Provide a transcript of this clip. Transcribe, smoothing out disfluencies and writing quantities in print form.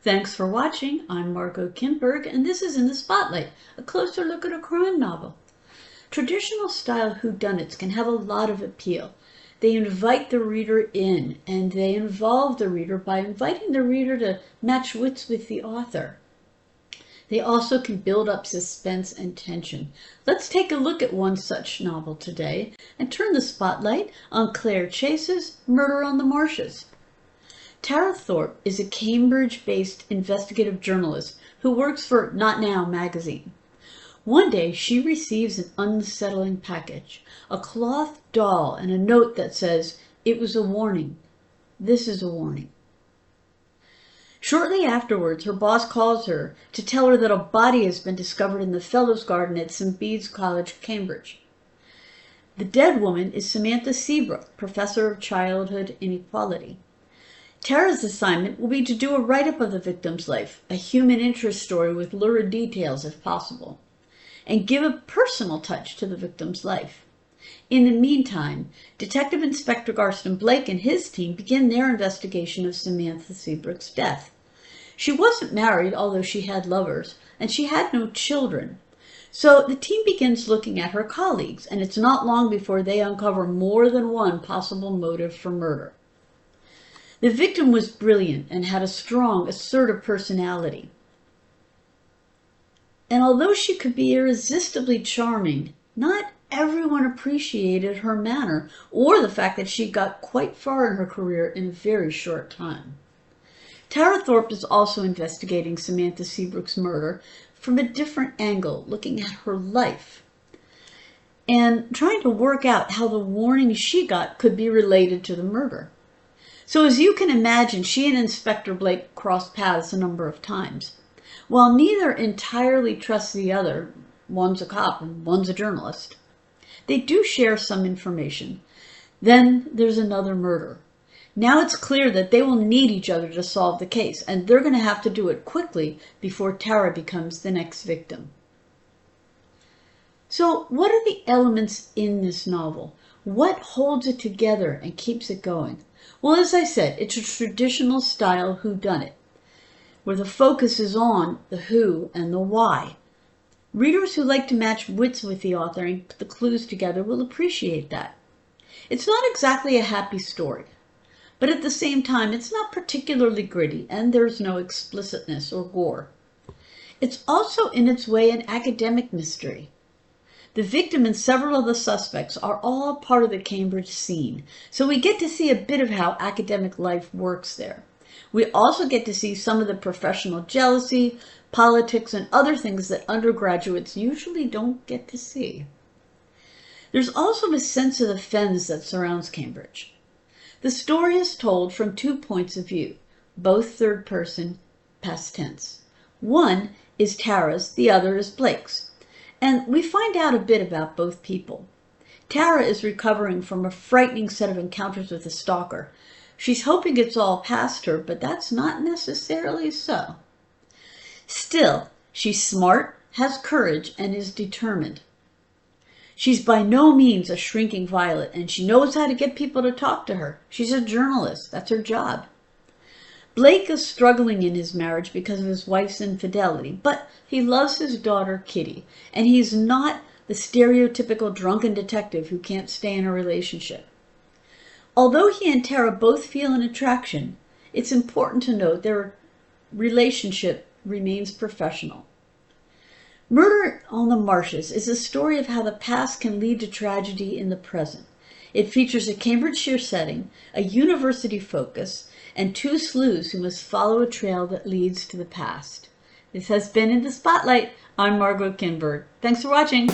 Thanks for watching. I'm Margot Kinberg, and this is In the Spotlight, a closer look at a crime novel. Traditional style whodunits can have a lot of appeal. They invite the reader in, and they involve the reader by inviting the reader to match wits with the author. They also can build up suspense and tension. Let's take a look at one such novel today and turn the spotlight on Clare Chase's Murder on the Marshes. Tara Thorpe is a Cambridge-based investigative journalist who works for Not Now magazine. One day, she receives an unsettling package, a cloth doll and a note that says, "It was a warning. This is a warning." Shortly afterwards, her boss calls her to tell her that a body has been discovered in the Fellows Garden at St. Bede's College, Cambridge. The dead woman is Samantha Seabrook, professor of childhood inequality. Tara's assignment will be to do a write-up of the victim's life, a human interest story with lurid details if possible, and give a personal touch to the victim's life. In the meantime, Detective Inspector Garston Blake and his team begin their investigation of Samantha Seabrook's death. She wasn't married, although she had lovers, and she had no children. So the team begins looking at her colleagues, and it's not long before they uncover more than one possible motive for murder. The victim was brilliant and had a strong, assertive personality. And although she could be irresistibly charming, not everyone appreciated her manner or the fact that she got quite far in her career in a very short time. Tara Thorpe is also investigating Samantha Seabrook's murder from a different angle, looking at her life and trying to work out how the warning she got could be related to the murder. So as you can imagine, she and Inspector Blake crossed paths a number of times. While neither entirely trusts the other, one's a cop and one's a journalist, they do share some information. Then there's another murder. Now it's clear that they will need each other to solve the case, and they're going to have to do it quickly before Tara becomes the next victim. So what are the elements in this novel? What holds it together and keeps it going? Well, as I said, it's a traditional style whodunit, where the focus is on the who and the why. Readers who like to match wits with the author and put the clues together will appreciate that. It's not exactly a happy story, but at the same time, it's not particularly gritty, and there's no explicitness or gore. It's also, in its way, an academic mystery. The victim and several of the suspects are all part of the Cambridge scene, so we get to see a bit of how academic life works there. We also get to see some of the professional jealousy, politics, and other things that undergraduates usually don't get to see. There's also a sense of the fens that surrounds Cambridge. The story is told from 2 points of view, both third person, past tense. One is Tara's, the other is Blake's. And we find out a bit about both people. Tara is recovering from a frightening set of encounters with a stalker. She's hoping it's all past her, but that's not necessarily so. Still, she's smart, has courage, and is determined. She's by no means a shrinking violet, and she knows how to get people to talk to her. She's a journalist. That's her job. Blake is struggling in his marriage because of his wife's infidelity, but he loves his daughter, Kitty, and he's not the stereotypical drunken detective who can't stay in a relationship. Although he and Tara both feel an attraction, it's important to note their relationship remains professional. Murder on the Marshes is a story of how the past can lead to tragedy in the present. It features a Cambridgeshire setting, a university focus, and 2 sleuths who must follow a trail that leads to the past. This has been In the Spotlight. I'm Margot Kinberg. Thanks for watching.